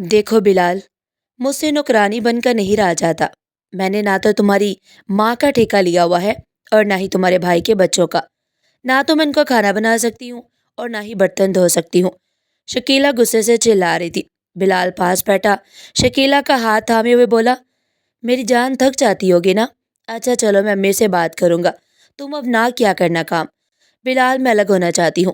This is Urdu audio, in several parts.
دیکھو بلال، مجھ سے نوکرانی بن کر نہیں رہا جاتا۔ میں نے نہ تو تمہاری ماں کا ٹھیکہ لیا ہوا ہے اور نہ ہی تمہارے بھائی کے بچوں کا۔ نہ تو میں ان کو کھانا بنا سکتی ہوں اور نہ ہی برتن دھو سکتی ہوں۔ شکیلا غصے سے چلا رہی تھی۔ بلال پاس بیٹھا شکیلا کا ہاتھ تھامے ہوئے بولا، میری جان تھک جاتی ہوگی نا؟ اچھا چلو میں امی سے بات کروں گا، تم اب نہ کیا کرنا کام۔ بلال میں الگ ہونا چاہتی ہوں۔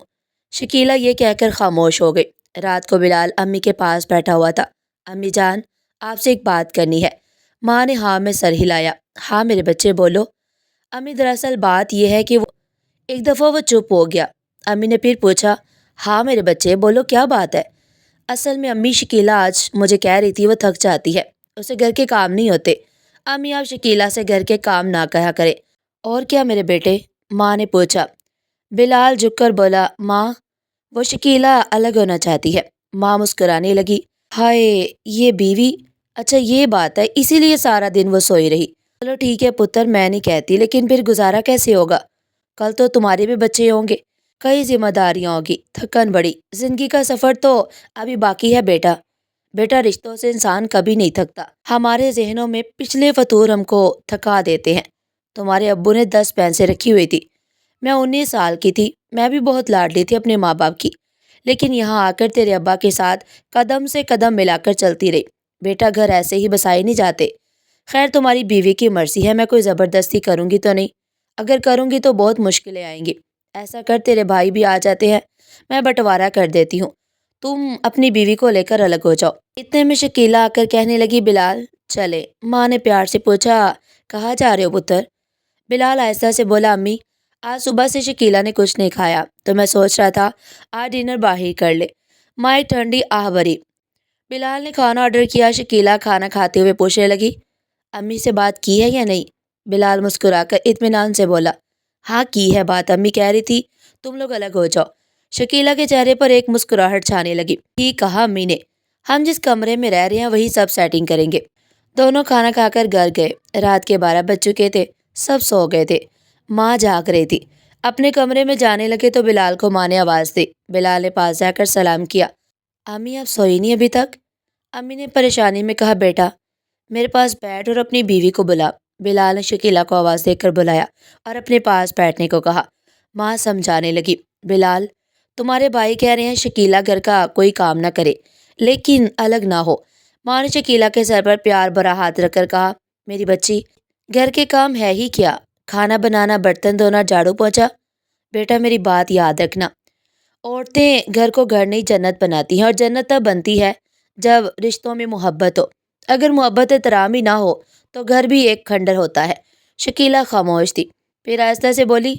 شکیلا یہ کہہ کر خاموش ہو گئی۔ رات کو بلال امی کے پاس بیٹھا ہوا تھا۔ امی جان، آپ سے ایک بات کرنی ہے۔ ماں نے ہاں میں سر ہلایا۔ ہاں میرے بچے بولو۔ امی دراصل بات یہ ہے کہ ایک دفعہ وہ چپ ہو گیا۔ امی نے پھر پوچھا، ہاں میرے بچے بولو کیا بات ہے؟ اصل میں امی شکیلا آج مجھے کہہ رہی تھی وہ تھک جاتی ہے، اسے گھر کے کام نہیں ہوتے۔ امی آپ شکیلا سے گھر کے کام نہ کہا کرے۔ اور کیا میرے بیٹے؟ ماں نے پوچھا۔ بلال جھک کر بولا، ماں وہ شکیلا الگ ہونا چاہتی ہے۔ ماں مسکرانے لگی، ہائے یہ بیوی، اچھا یہ بات ہے، اسی لیے سارا دن وہ سوئی رہی۔ چلو ٹھیک ہے پتر، میں نہیں کہتی، لیکن پھر گزارا کیسے ہوگا؟ کل تو تمہارے بھی بچے ہوں گے، کئی ذمہ داریاں ہوگی، تھکن بڑی، زندگی کا سفر تو ابھی باقی ہے بیٹا۔ بیٹا رشتوں سے انسان کبھی نہیں تھکتا، ہمارے ذہنوں میں پچھلے فطور ہم کو تھکا دیتے ہیں۔ تمہارے ابو نے 10 بھینسیں رکھی ہوئی تھی، میں 19 سال کی تھی، میں بھی بہت لاڈلی تھی اپنے ماں باپ کی، لیکن یہاں آ کر تیرے ابا کے ساتھ قدم سے قدم ملا کر چلتی رہی۔ بیٹا گھر ایسے ہی بسائے نہیں جاتے۔ خیر تمہاری بیوی کی مرضی ہے، میں کوئی زبردستی کروں گی تو نہیں، اگر کروں گی تو بہت مشکلیں آئیں گی۔ ایسا کر تیرے بھائی بھی آ جاتے ہیں، میں بٹوارا کر دیتی ہوں، تم اپنی بیوی کو لے کر الگ ہو جاؤ۔ اتنے میں شکیلا آ کر کہنے لگی، بلال چلے۔ ماں نے پیار سے پوچھا، کہاں جا رہے ہو پتر؟ بلال آہستہ سے بولا، امی آج صبح سے شکیلا نے کچھ نہیں کھایا تو میں سوچ رہا تھا آج ڈنر باہر کر لے۔ ماں ایک ٹھنڈی آہ بھری۔ بلال نے کھانا آرڈر کیا۔ شکیلا کھانا کھاتے ہوئے پوچھنے لگی، امی سے بات کی ہے یا نہیں؟ بلال مسکرا کر اطمینان سے بولا، ہاں کی ہے بات، امی کہہ رہی تھی تم لوگ الگ ہو جاؤ۔ شکیلا کے چہرے پر ایک مسکراہٹ چھانے لگی۔ ٹھیک کہا امی نے، ہم جس کمرے میں رہ رہے ہیں وہی سب سیٹنگ کریں گے۔ دونوں کھانا کھا کر گھر گئے۔ رات کے 12 بج چکے تھے، سب سو گئے تھے، ماں جاگ رہی تھی۔ اپنے کمرے میں جانے لگے تو بلال کو ماں نے آواز دی۔ بلال نے پاس جا کر سلام کیا، امی آپ سوئی نہیں ابھی تک؟ امی نے پریشانی میں کہا، بیٹا میرے پاس بیٹھ اور اپنی بیوی کو بلا۔ بلال نے شکیلا کو آواز دے کر بلایا اور اپنے پاس بیٹھنے کو کہا۔ ماں سمجھانے لگی، بلال تمہارے بھائی کہہ رہے ہیں شکیلا گھر کا کوئی کام نہ کرے لیکن الگ نہ ہو۔ ماں نے شکیلا کے سر پر پیار بھرا ہاتھ رکھ کر کہا، میری بچی گھر کے کام ہے ہی کیا، کھانا بنانا، برتن دھونا، جھاڑو پوچھا۔ بیٹا میری بات یاد رکھنا، عورتیں گھر کو گھر نہیں جنت بناتی ہیں، اور جنت تب بنتی ہے جب رشتوں میں محبت ہو۔ اگر محبت احترام ہی نہ ہو تو گھر بھی ایک کھنڈر ہوتا ہے۔ شکیلا خاموش تھی، پھر آہستہ سے بولی،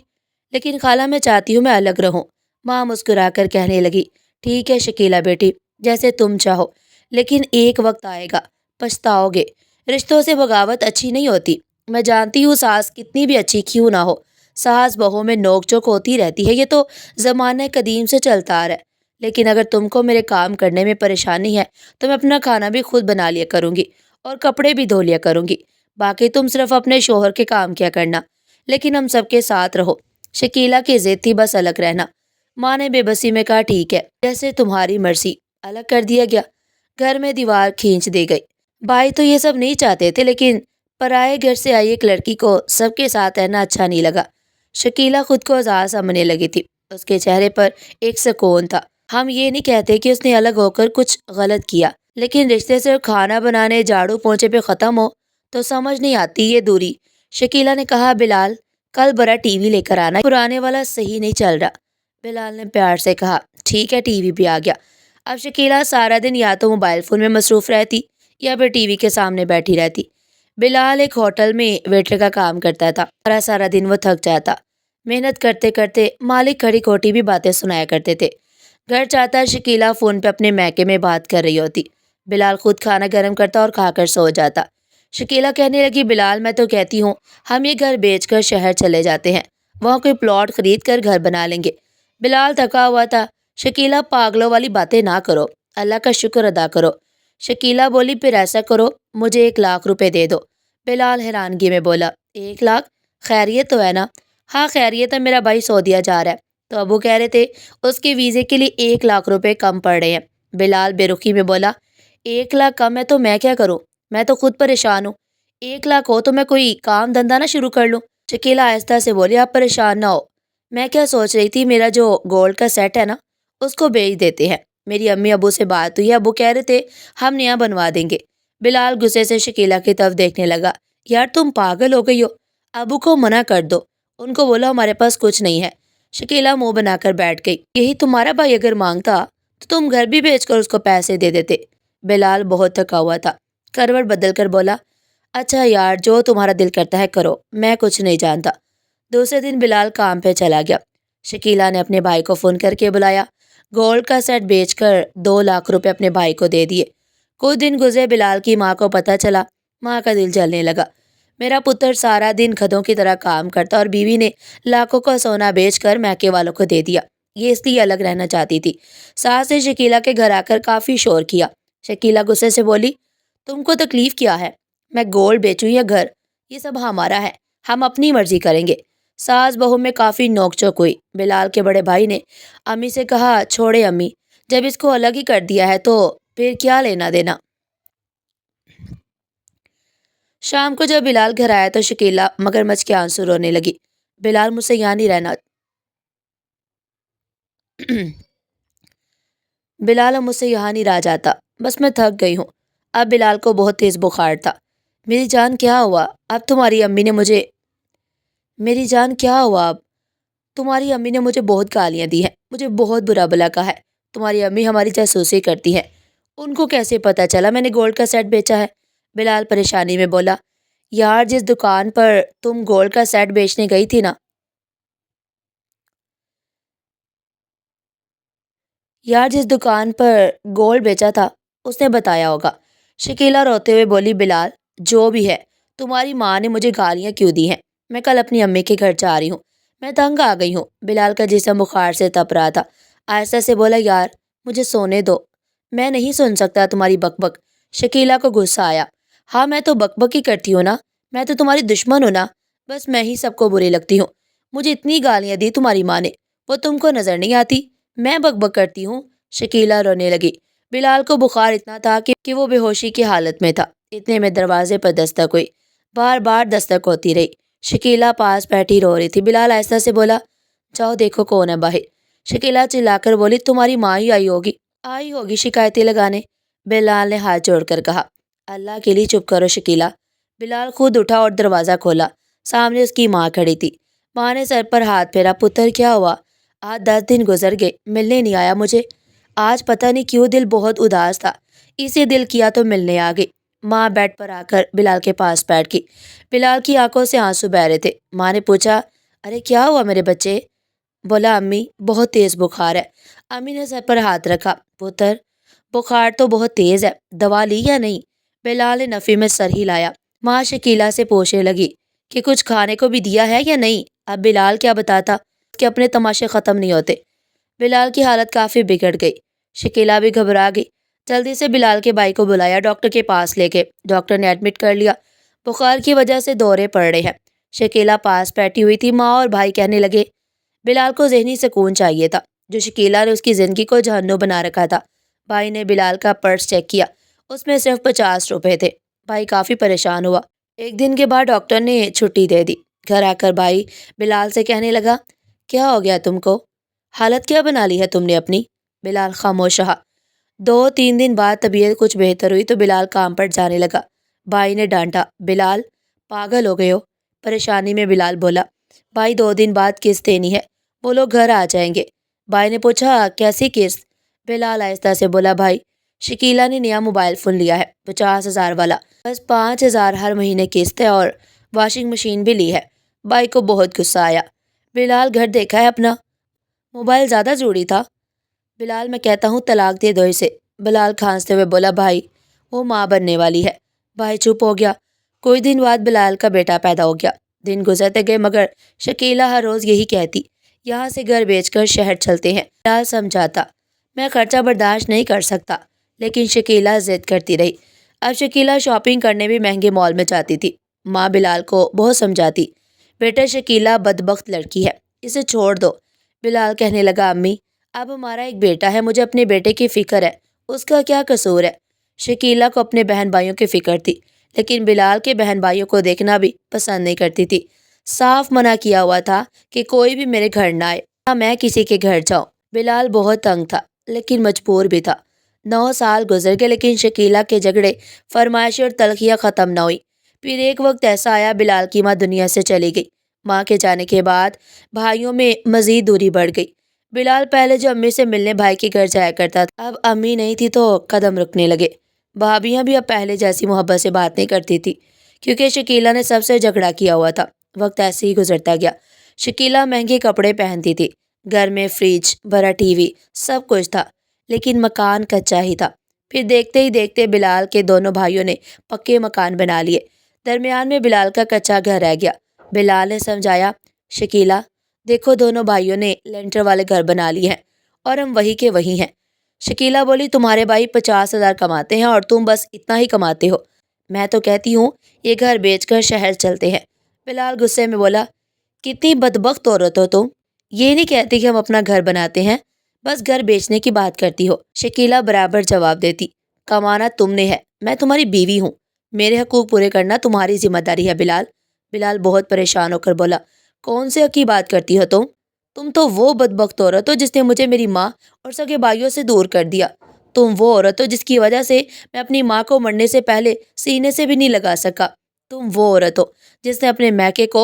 لیکن خالہ میں چاہتی ہوں میں الگ رہوں۔ ماں مسکرا کر کہنے لگی، ٹھیک ہے شکیلا بیٹی، جیسے تم چاہو، لیکن ایک وقت آئے گا پچھتاؤ گے۔ رشتوں سے بغاوت اچھی نہیں ہوتی۔ میں جانتی ہوں ساس کتنی بھی اچھی کیوں نہ ہو، ساس بہو میں نوک جھوک ہوتی رہتی ہے، یہ تو زمانہ قدیم سے چلتا آ رہا ہے۔ لیکن اگر تم کو میرے کام کرنے میں پریشانی ہے تو میں اپنا کھانا بھی خود بنا لیا کروں گی اور کپڑے بھی دھو لیا کروں گی، باقی تم صرف اپنے شوہر کے کام کیا کرنا، لیکن ہم سب کے ساتھ رہو۔ شکیلا کی ضد تھی بس الگ رہنا۔ ماں نے بے بسی میں کہا، ٹھیک ہے جیسے تمہاری مرضی۔ الگ کر دیا گیا، گھر میں دیوار کھینچ دی گئی۔ بھائی تو یہ سب نہیں چاہتے تھے، لیکن پرائے گھر سے آئی ایک لڑکی کو سب کے ساتھ رہنا اچھا نہیں لگا۔ شکیلا خود کو آزاد سمجھنے لگی تھی، اس کے چہرے پر ایک سکون تھا۔ ہم یہ نہیں کہتے کہ اس نے الگ ہو کر کچھ غلط کیا، لیکن رشتے سے کھانا بنانے، جھاڑو پونچھے پہ ختم ہو تو سمجھ نہیں آتی یہ دوری۔ شکیلا نے کہا، بلال کل بڑا ٹی وی لے کر آنا، پرانے والا صحیح نہیں چل رہا۔ بلال نے پیار سے کہا، ٹھیک ہے ٹی وی بھی آ گیا۔ اب شکیلا سارا دن یا تو موبائل فون میں مصروف رہتی یا پھر ٹی وی کے سامنے بیٹھی رہتی۔ بلال ایک ہوٹل میں ویٹر کا کام کرتا تھا۔ سارا دن وہ تھک جاتا، محنت کرتے کرتے مالک کھڑی کھوٹی بھی باتیں سنایا کرتے تھے۔ گھر چاہتا شکیلا فون پہ اپنے میکے میں بات کر رہی ہوتی، بلال خود کھانا گرم کرتا اور کھا کر سو جاتا۔ شکیلا کہنے لگی، بلال میں تو کہتی ہوں ہم یہ گھر بیچ کر شہر چلے جاتے ہیں، وہاں کوئی پلاٹ خرید کر گھر بنا لیں گے۔ بلال تھکا ہوا تھا۔ شکیلا پاگلوں والی باتیں نہ کرو، اللہ کا شکر ادا کرو۔ شکیلا بولی، پھر ایسا کرو مجھے 1 لاکھ روپے دے دو۔ بلال حیرانگی میں بولا، 1 لاکھ؟ خیریت تو ہے نا؟ ہاں خیریت ہے، میرا بھائی سعودیہ جا رہا ہے تو ابو کہہ رہے تھے اس کے ویزے کے لیے 1 لاکھ روپے کم پڑ رہے ہیں۔ بلال بے رخی میں بولا، 1 لاکھ کم ہے تو میں کیا کروں؟ میں تو خود پریشان ہوں۔ 1 لاکھ ہو تو میں کوئی کام دھندا نہ شروع کر لوں۔ شکیلا آہستہ سے بولی، آپ پریشان نہ ہو، میں کیا سوچ رہی تھی، میرا جو گولڈ کا سیٹ ہے نا، اس کو بیچ دیتے ہیں۔ میری امی ابو سے بات ہوئی ہے، ابو کہہ رہے تھے ہم نیا بنوا دیں گے۔ بلال غصے سے شکیلا کی طرف دیکھنے لگا۔ یار تم پاگل ہو گئی ہو، ابو کو منع کر دو، ان کو بولو ہمارے پاس کچھ نہیں ہے۔ شکیلا منہ بنا کر بیٹھ گئی۔ یہی تمہارا بھائی اگر مانگتا تو تم گھر بھی بیچ کر اس کو پیسے دے دیتے۔ بلال بہت تھکا ہوا تھا، کروٹ بدل کر بولا، اچھا یار جو تمہارا دل کرتا ہے کرو، میں کچھ نہیں جانتا۔ دوسرے دن بلال کام پہ چلا گیا۔ شکیلا نے اپنے بھائی کو فون کر کے بلایا، گولڈ کا سیٹ بیچ کر 2 لاکھ روپے اپنے بھائی کو دے دیے۔ کچھ دن گزرے، بلال کی ماں کو پتہ چلا، ماں کا دل جلنے لگا۔ میرا پتر سارا دن گدھوں کی طرح کام کرتا اور بیوی نے لاکھوں کا سونا بیچ کر میکے والوں کو دے دیا، یہ اس لیے الگ رہنا چاہتی تھی۔ ساس نے شکیلا کے گھر آ کر کافی شور کیا۔ شکیلا غصے سے بولی، تم کو تکلیف کیا ہے؟ میں گولڈ بیچوں یا گھر، یہ سب ہمارا ہے، ہم اپنی مرضی کریں گے۔ ساس بہو میں کافی نوک چوک ہوئی۔ بلال کے بڑے بھائی نے امی سے کہا، چھوڑے امی، جب اس کو الگ ہی کر دیا ہے تو پھر کیا لینا دینا۔ شام کو جب بلال گھر آیا تو شکیلا مگرمچھ کے آنسو رونے لگی۔ بلال مجھ سے یہاں نہیں رہنا بلال اب مجھ سے یہاں نہیں رہا جاتا، بس میں تھک گئی ہوں۔ اب بلال کو بہت تیز بخار تھا۔ میری جان کیا ہوا؟ اب تمہاری امی نے مجھے میری جان کیا ہوا اب؟ تمہاری امی نے مجھے بہت گالیاں دی ہیں، مجھے بہت برا بھلا کہا ہے۔ تمہاری امی ہماری جاسوسی کرتی ہیں، ان کو کیسے پتہ چلا میں نے گولڈ کا سیٹ بیچا ہے؟ بلال پریشانی میں بولا، یار جس دکان پر تم گولڈ کا سیٹ بیچنے گئی تھی نا یار جس دکان پر گولڈ بیچا تھا اس نے بتایا ہوگا۔ شکیلا روتے ہوئے بولی، بلال جو بھی ہے، تمہاری ماں نے مجھے گالیاں کیوں دی ہیں؟ میں کل اپنی امی کے گھر جا رہی ہوں، میں تنگ آ گئی ہوں۔ بلال کا جسم بخار سے تپ رہا تھا، آہستہ سے بولا، یار مجھے سونے دو، میں نہیں سن سکتا تمہاری بک بک۔ شکیلا کو غصہ آیا، ہاں میں تو بک بک ہی کرتی ہوں نا، میں تو تمہاری دشمن ہوں نا، بس میں ہی سب کو بری لگتی ہوں۔ مجھے اتنی گالیاں دی تمہاری ماں نے، وہ تم کو نظر نہیں آتی؟ میں بک بک کرتی ہوں؟ شکیلا رونے لگی۔ بلال کو بخار اتنا تھا کہ وہ بے ہوشی کی حالت میں تھا۔ اتنے میں دروازے پر دستک ہوئی، بار بار دستک ہوتی رہی۔ شکیلا پاس بیٹھی رو رہی تھی۔ بلال آہستہ سے بولا، جاؤ دیکھو کون ہے باہر۔ شکیلا چلا کر بولی، تمہاری ماں ہی آئی ہوگی شکایتیں لگانے۔ بلال نے ہاتھ جوڑ کر کہا، اللہ کے لیے چپ کرو شکیلا۔ بلال خود اٹھا اور دروازہ کھولا، سامنے اس کی ماں کھڑی تھی۔ ماں نے سر پر ہاتھ پھیرا، پتر کیا ہوا؟ آج 10 دن گزر گئے، ملنے نہیں آیا مجھے۔ آج پتہ نہیں کیوں دل بہت اداس تھا، اسی دل کیا تو ملنے آ گئی۔ ماں بیڈ پر آ کر بلال کے پاس بیٹھ گئی۔ بلال کی آنکھوں سے آنسو بہہ رہے تھے۔ ماں نے پوچھا، ارے کیا ہوا میرے بچے؟ بولا، امی بہت تیز بخار ہے۔ امی نے سر پر ہاتھ رکھا، پتر بخار تو بہت تیز ہے، دوا لی یا نہیں؟ بلال نے نفی میں سر ہی لایا۔ ماں شکیلا سے پوچھنے لگی کہ کچھ کھانے کو بھی دیا ہے یا نہیں؟ اب بلال کیا بتاتا کہ اپنے تماشے ختم نہیں ہوتے۔ بلال کی حالت کافی بگڑ گئی۔ شکیلا بھی گھبرا گئی، جلدی سے بلال کے بھائی کو بلایا، ڈاکٹر کے پاس لے گئے۔ ڈاکٹر نے ایڈمٹ کر لیا، بخار کی وجہ سے دورے پڑ رہے ہیں۔ شکیلا پاس بیٹھی ہوئی تھی۔ ماں اور بھائی کہنے لگے، بلال کو ذہنی سکون چاہیے تھا، جو شکیلا نے اس کی زندگی کو جہنم بنا رکھا تھا۔ بھائی نے بلال کا پرس چیک کیا، اس میں صرف 50 روپے تھے۔ بھائی کافی پریشان ہوا۔ ایک دن کے بعد ڈاکٹر نے چھٹی دے دی۔ گھر آ کر بھائی بلال سے کہنے لگا، کیا ہو گیا تم کو؟ حالت کیا بنا لی ہے تم نے اپنی؟ بلال خاموش رہا۔ 2-3 دن بعد طبیعت کچھ بہتر ہوئی تو بلال کام پر جانے لگا۔ بھائی نے ڈانٹا، بلال پاگل ہو گئے ہو؟ پریشانی میں بلال بولا، بھائی 2 دن بعد قسط دینی ہے، وہ لوگ گھر آ جائیں گے۔ بھائی نے پوچھا، کیسی قسط؟ بلال آہستہ سے بولا، بھائی شکیلا نے نیا موبائل فون لیا ہے، 50,000 والا، بس 5,000 ہر مہینے قسط ہے، اور واشنگ مشین بھی لی ہے۔ بھائی کو بہت غصہ آیا، بلال گھر دیکھا ہے اپنا؟ موبائل زیادہ ضروری تھا؟ بلال میں کہتا ہوں طلاق دے دو اسے۔ بلال کھانستے ہوئے بولا، بھائی وہ ماں بننے والی ہے۔ بھائی چپ ہو گیا۔ کوئی دن بعد بلال کا بیٹا پیدا ہو گیا۔ دن گزرتے گئے مگر شکیلا ہر روز یہی کہتی، یہاں سے گھر بیچ کر شہر چلتے ہیں۔ بلال سمجھاتا، میں خرچہ برداشت نہیں کر سکتا، لیکن شکیلا ضد کرتی رہی۔ اب شکیلا شاپنگ کرنے بھی مہنگے مال میں جاتی تھی۔ ماں بلال کو بہت سمجھاتی، بیٹا شکیلا بدبخت لڑکی ہے، اسے چھوڑ دو۔ بلال کہنے لگا، امی اب ہمارا ایک بیٹا ہے، مجھے اپنے بیٹے کی فکر ہے، اس کا کیا قصور ہے؟ شکیلا کو اپنے بہن بھائیوں کی فکر تھی، لیکن بلال کے بہن بھائیوں کو دیکھنا بھی پسند نہیں کرتی تھی۔ صاف منع کیا ہوا تھا کہ کوئی بھی میرے گھر نہ آئے، نہ میں کسی کے گھر جاؤں۔ بلال بہت تنگ تھا، لیکن مجبور بھی تھا۔ 9 سال گزر گئے، لیکن شکیلا کے جھگڑے، فرمائشیں اور تلخیاں ختم نہ ہوئی۔ پھر ایک وقت ایسا آیا، بلال کی ماں دنیا سے چلی گئی۔ ماں کے جانے کے بعد بھائیوں میں مزید دوری بڑھ گئی۔ بلال پہلے جو امی سے ملنے بھائی کے گھر جایا کرتا تھا، اب امی نہیں تھی تو قدم رکنے لگے۔ بھابیاں بھی اب پہلے جیسی محبت سے بات نہیں کرتی تھی، کیونکہ شکیلا نے سب سے جھگڑا کیا ہوا تھا۔ وقت ایسے ہی گزرتا گیا۔ شکیلا مہنگے کپڑے پہنتی تھی، گھر میں فریج، بڑا ٹی وی، سب کچھ تھا، لیکن مکان کچا ہی تھا۔ پھر دیکھتے ہی دیکھتے بلال کے دونوں بھائیوں نے پکے مکان بنا لیے۔ درمیان میں بلال کا کچا گھر رہ گیا۔ بلال نے سمجھایا، شکیلا دیکھو، دونوں بھائیوں نے لینٹر والے گھر بنا لیے ہیں اور ہم وہی کے وہی ہیں۔ شکیلا بولی، تمہارے بھائی 50,000 کماتے ہیں اور تم بس اتنا ہی کماتے ہو۔ میں تو کہتی ہوں یہ گھر بیچ کر شہر چلتے ہیں۔ بلال غصے میں بولا، کتنی بدبخت عورت ہو تم، یہ نہیں کہتی کہ ہم اپنا گھر بناتے ہیں، بس گھر بیچنے کی بات کرتی ہو۔ شکیلا برابر جواب دیتی، کمانا تم نے ہے، میں تمہاری بیوی ہوں، میرے حقوق پورے کرنا تمہاری ذمہ داری ہے بلال۔ بلال بہت پریشان ہو کر بولا، کون سے حق کی بات کرتی ہو تم تو وہ بدبخت عورت ہو جس نے مجھے میری ماں اور سگے بھائیوں سے دور کر دیا۔ تم وہ عورت ہو جس کی وجہ سے میں اپنی ماں کو مرنے سے پہلے سینے سے بھی نہیں لگا سکا۔ تم وہ عورت ہو جس نے اپنے میکے کو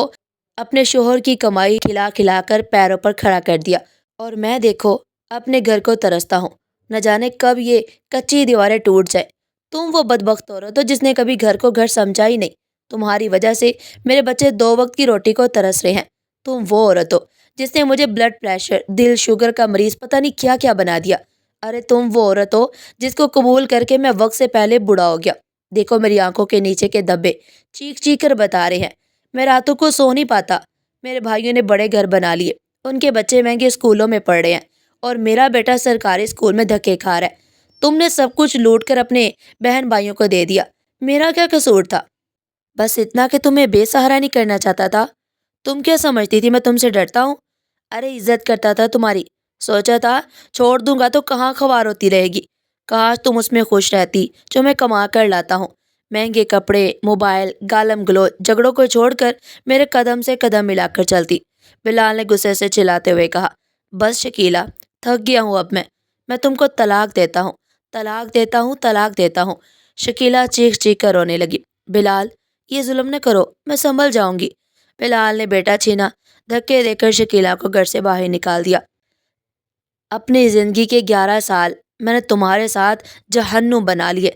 اپنے شوہر کی کمائی کھلا کھلا کر پیروں پر کھڑا کر دیا، اور میں دیکھو اپنے گھر کو ترستا ہوں، نہ جانے کب یہ کچی دیواریں ٹوٹ جائے۔ تم وہ بدبخت عورت ہو جس نے کبھی گھر کو گھر سمجھا ہی نہیں۔ تمہاری وجہ سے میرے بچے 2 وقت کی روٹی کو ترس رہے ہیں۔ تم وہ عورت ہو جس نے مجھے بلڈ پریشر، دل، شوگر کا مریض، پتہ نہیں کیا کیا بنا دیا۔ ارے تم وہ عورت ہو جس کو قبول کر کے میں وقت سے پہلے بوڑھا ہو گیا۔ دیکھو میری آنکھوں کے نیچے کے دھبے چیخ چیخ کر بتا رہے ہیں، میں راتوں کو سو نہیں پاتا۔ میرے بھائیوں نے بڑے گھر بنا لیے، ان کے بچے مہنگے اسکولوں میں پڑھ رہے ہیں، اور میرا بیٹا سرکاری اسکول میں دھکے کھا رہا ہے۔ تم نے سب کچھ لوٹ کر اپنے بہن بھائیوں کو دے دیا، میرا کیا قصور تھا؟ بس اتنا کہ تمہیں بے سہارا نہیں کرنا چاہتا تھا۔ تم کیا سمجھتی تھی میں تم سے ڈرتا ہوں؟ ارے عزت کرتا تھا تمہاری، سوچا تھا چھوڑ دوں گا تو کہاں خوار ہوتی رہے گی، کاش تم اس میں خوش رہتی جو میں کما کر لاتا ہوں۔ مہنگے کپڑے، موبائل، گالم گلوچ، جھگڑوں کو چھوڑ کر میرے قدم سے قدم ملا کر چلتی۔ بلال نے غصے سے چلاتے ہوئے کہا، بس شکیلا، تھک گیا ہوں اب میں تم کو طلاق دیتا ہوں، طلاق دیتا ہوں، طلاق دیتا ہوں۔ شکیلا چیخ چیخ کر رونے لگی۔ بلال، یہ ظلم نہ کرو، میں سنبھل جاؤں گی۔ بلال نے بیٹا چھینا، دھکے دے کر شکیلا کو گھر سے باہر نکال دیا۔ اپنی زندگی کے 11 سال میں نے تمہارے ساتھ جہنم بنا لیے۔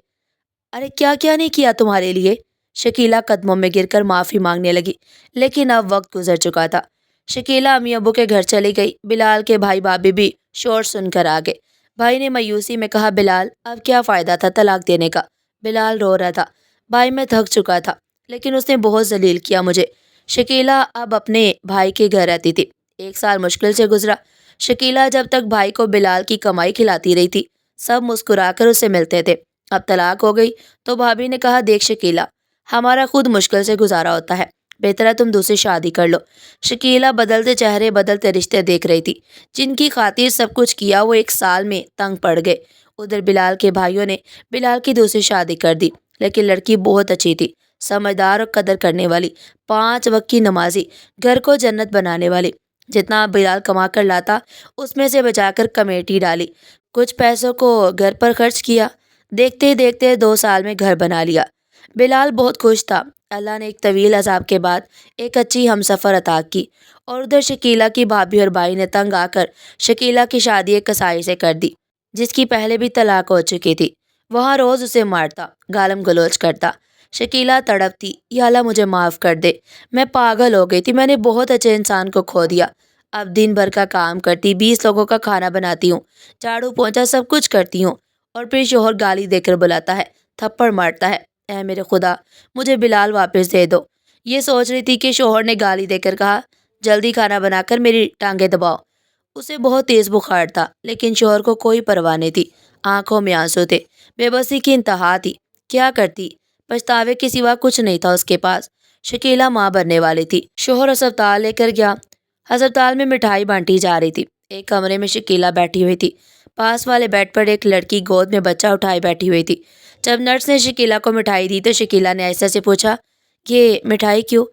ارے کیا کیا نہیں کیا تمہارے لیے؟ شکیلا قدموں میں گر کر معافی مانگنے لگی، لیکن اب وقت گزر چکا تھا۔ شکیلا امی ابو کے گھر چلی گئی۔ بلال کے بھائی بھابھی بھی شور سن کر آ گئے۔ بھائی نے مایوسی میں کہا، بلال اب کیا فائدہ تھا طلاق دینے کا؟ بلال رو رہا تھا، بھائی میں تھک چکا تھا، لیکن اس نے بہت ذلیل کیا مجھے۔ شکیلا اب اپنے بھائی کے گھر رہتی تھی۔ 1 سال مشکل سے گزرا۔ شکیلا جب تک بھائی کو بلال کی کمائی کھلاتی رہی تھی، سب مسکرا کر اسے ملتے تھے۔ اب طلاق ہو گئی تو بھابھی نے کہا، دیکھ شکیلا، ہمارا خود مشکل سے گزارا ہوتا ہے، بہتر ہے تم دوسری شادی کر لو۔ شکیلا بدلتے چہرے، بدلتے رشتے دیکھ رہی تھی، جن کی خاطر سب کچھ کیا وہ 1 سال میں تنگ پڑ گئے۔ ادھر بلال کے بھائیوں نے بلال کی دوسری شادی کر دی، لیکن لڑکی بہت اچھی تھی، سمجھدار اور قدر کرنے والی، 5 وقت کی نمازی، گھر کو جنت بنانے والی۔ جتنا بلال کما کر لاتا اس میں سے بچا کر کمیٹی ڈالی، کچھ پیسوں کو گھر پر خرچ کیا۔ دیکھتے ہی دیکھتے 2 سال میں گھر بنا لیا۔ بلال بہت خوش تھا۔ اللہ نے ایک طویل عذاب کے بعد ایک اچھی ہمسفر عطا کی، اور ادھر شکیلا کی بھابھی اور بھائی نے تنگ آ کر شکیلا کی شادی ایک کسائی سے کر دی، جس کی پہلے بھی طلاق ہو چکی تھی۔ وہاں روز اسے مارتا، گالم گلوچ کرتا۔ شکیلا تڑپتی، یا اللہ مجھے معاف کر دے، میں پاگل ہو گئی تھی، میں نے بہت اچھے انسان کو کھو دیا۔ اب دن بھر کا کام کرتی، 20 لوگوں کا کھانا بناتی ہوں، جھاڑو پونچھا سب کچھ کرتی ہوں، اور پھر شوہر گالی دے کر بلاتا ہے، تھپڑ مارتا ہے۔ اے میرے خدا، مجھے بلال واپس دے دو۔ یہ سوچ رہی تھی کہ شوہر نے گالی دے کر کہا، جلدی کھانا بنا کر میری ٹانگیں دباؤ۔ اسے بہت تیز بخار تھا، لیکن شوہر کو کوئی پرواہ نہیں تھی، آنکھوں میں آنسو تھے، بے بسی کی انتہا تھی۔ کیا کرتی؟ پچھتاوے کے سوا کچھ نہیں تھا اس کے پاس۔ شکیلا ماں بننے والی تھی۔ شوہر اسپتال لے کر گیا۔ ہسپتال میں مٹھائی بانٹی جا رہی تھی۔ ایک کمرے میں شکیلا بیٹھی ہوئی تھی، پاس والے بیڈ پر ایک لڑکی گود میں بچہ اٹھائے بیٹھی ہوئی تھی۔ جب نرس نے شکیلا کو مٹھائی دی تو شکیلا نے آہستہ سے پوچھا، یہ مٹھائی کیوں؟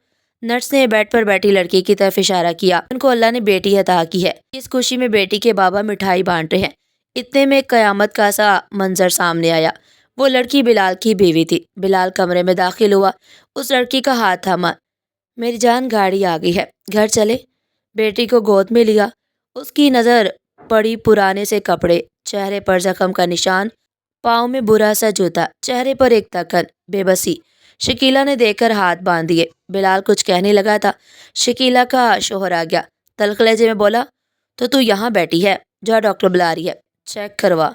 نرس نے بیڈ پر بیٹھی لڑکی کی طرف اشارہ کیا۔ ان کو اللہ نے بیٹی عطا کی ہے، اس خوشی میں بیٹی کے بابا مٹھائی بانٹ رہے ہیں۔ اتنے میں قیامت کا سا منظر سامنے آیا۔ وہ لڑکی بلال کی بیوی تھی۔ بلال کمرے میں داخل ہوا، اس لڑکی کا ہاتھ تھاما۔ میری جان، گاڑی آ گئی ہے، گھر چلے؟ بیٹی کو گود میں لیا۔ اس کی نظر پڑی پرانے سے کپڑے، چہرے پر زخم کا نشان، پاؤں میں برا سا جوتا، چہرے پر ایک تکن، بے بسی۔ شکیلا نے دیکھ کر ہاتھ باندھ دیے۔ بلال کچھ کہنے لگا تھا، شکیلا کا شوہر آ گیا۔ تلخ لہجے میں بولا، تو یہاں بیٹھی ہے، جا ڈاکٹر بلا رہی ہے، چیک کروا۔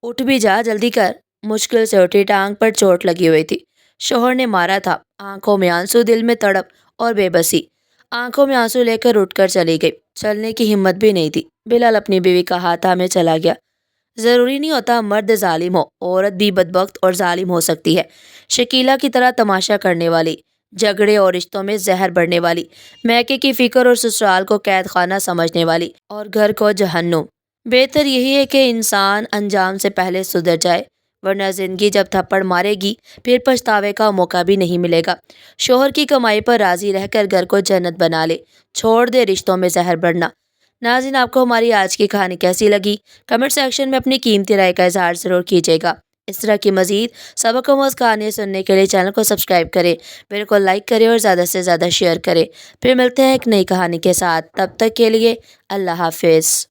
اٹھ بھی جا، جلدی کر۔ مشکل سے اٹھی، ٹانگ پر چوٹ لگی ہوئی تھی، شوہر نے مارا تھا۔ آنکھوں میں آنسو، دل میں تڑپ اور بے بسی۔ آنکھوں میں آنسو لے کر اٹھ کر چلی گئی، چلنے کی ہمت بھی نہیں تھی۔ بلال اپنی بیوی کا ہاتھ تھامے چلا گیا۔ ضروری نہیں ہوتا مرد ظالم ہو، عورت بھی بدبخت اور ظالم ہو سکتی ہے۔ شکیلا کی طرح تماشا کرنے والی، جھگڑے اور رشتوں میں زہر بڑھنے والی، میکے کی فکر اور سسرال کو قید خانہ سمجھنے والی، اور گھر کو جہنم۔ بہتر یہی ہے کہ انسان انجام سے پہلے سدھر جائے، ورنہ زندگی جب تھپڑ مارے گی پھر پچھتاوے کا موقع بھی نہیں ملے گا۔ شوہر کی کمائی پر راضی رہ کر گھر کو جنت بنا لے، چھوڑ دے رشتوں میں زہر بڑھنا۔ ناظرین، آپ کو ہماری آج کی کہانی کیسی لگی؟ کمنٹ سیکشن میں اپنی قیمتی رائے کا اظہار ضرور کیجیے گا۔ اس طرح کی مزید سبق آموز کہانیاں سننے کے لیے چینل کو سبسکرائب کریں، ویڈیو کو لائک کریں اور زیادہ سے زیادہ شیئر کریں۔ پھر ملتے ہیں ایک نئی کہانی کے ساتھ، تب تک کے لیے اللہ حافظ۔